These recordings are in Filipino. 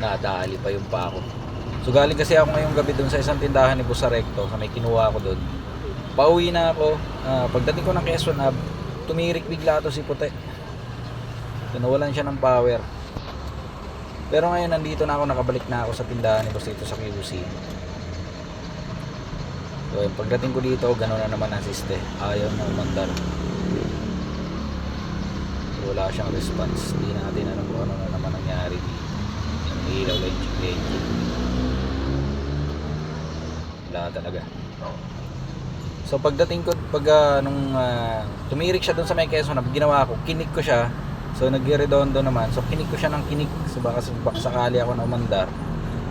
nadali pa yung pako. So galing kasi ako ngayong gabi dun sa isang tindahan ni Boss Recto, sa may kinuha ko dun. Pauwi na ako. Pagdating ko ng Quezon Ave, tumirik bigla to si Puti. Nawalan siya ng power. Pero ngayon nandito na ako, nakabalik na ako sa tindahan ni Boss dito sa QC. So pagdating ko dito, gano'n na naman ang siste. Ayaw na umandar. So, wala siyang response. Hindi natin alam kung ano na naman nangyari dito. Yung ilaw lang yung engine. Wala talaga. So pagdating ko, nung tumirik siya doon sa may Quezon, ginawa ko, kinik ko siya. So nagredondo naman. So kinik ko siya ng kinik. So baka sakali ako na umandar.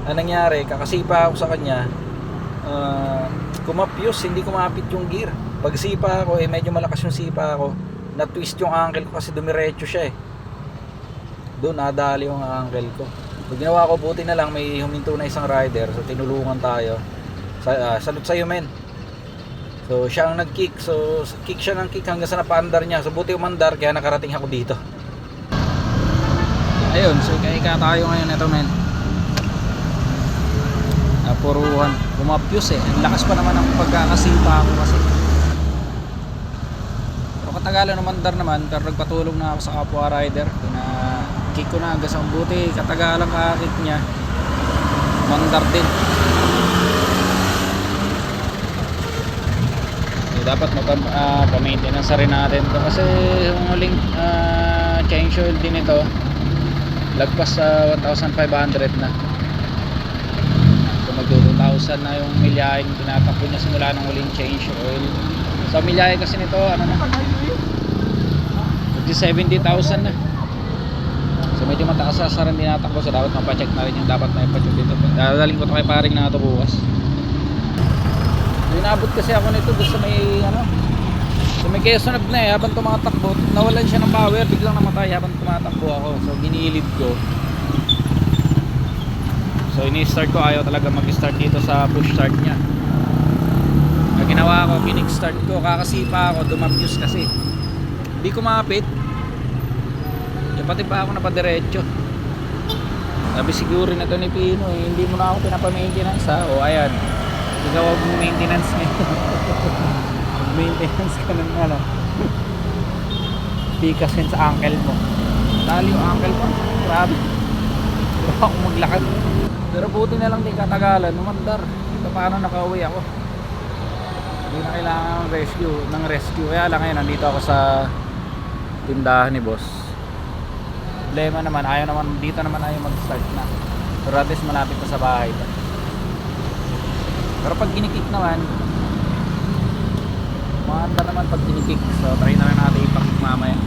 Ang nangyari, kakasipa ako sa kanya, kumapyos, hindi kumapit yung gear. Pag sipa ako, medyo malakas yung sipa ako. Na-twist yung ankle ko kasi dumiretso siya eh. Doon nadali yung ankle ko. So ginawa ko, buti na lang may huminto na isang rider. So tinulungan tayo. Salute sa'yo men. So siya ang nag-kick. So kick siya ng kick hanggang sa napaandar niya. So buti umandar kaya nakarating ako dito. Ayun, so ika tayo ngayon ito men. Puruhan, kumapyos eh. Ang lakas pa naman ang pagkakasipa ako kasi. Pero katagalan umandar naman, pero nagpatulong na ako sa kapwa rider. Kick ko na hanggang sa buti. Katagalan kakik niya, umandar din. Dapat pa-maintenance rin natin to kasi yung huling change oil din ito lagpas sa 1,500 na. So mag 2,000 na yung milyahe yung tinatakbo niya simula ng huling change oil. So milyahe kasi nito ano na 70,000 na. So medyo mataas sa rin tinatakbo, so dapat mapacheck na rin yung dapat na ipacheck dito. Dadaling ko ito kay paring na ito bukas. Inabot kasi ako nito doon sa may sa may Quezon Ave na eh, habang tumatakbo nawalan siya ng power, biglang namatay habang tumatakbo ako. So ginilid ko, so ini-start ko, ayaw talaga mag-start dito sa push start nya. Ang ginawa ko, kinik-start ko, kakasipa ako, dumapyos kasi hindi kumapit, pati pa ako napadiretso. Sabi siguro na ito ni Pino eh, hindi mo na ako pinapa-maintenance ha. O ayan, ikaw ang maintenance ngayon. Mag-maintenance ka ng tikasin sa ankle mo. Dali yung ankle mo, grabe. Pero ako maglakad. Pero buti na lang din katagalan, umandar. Ito paano nakauwi ako. Hindi na kailangan ng rescue. Kaya lang ngayon, nandito ako sa tindahan ni boss. Problema naman, ayaw naman, dito naman ayaw mag-start na. Pero at least malapit na sa bahay pa. Pero pag kinikik naman, maandar naman pag kinikik. So try na rin natin ipakik mamaya.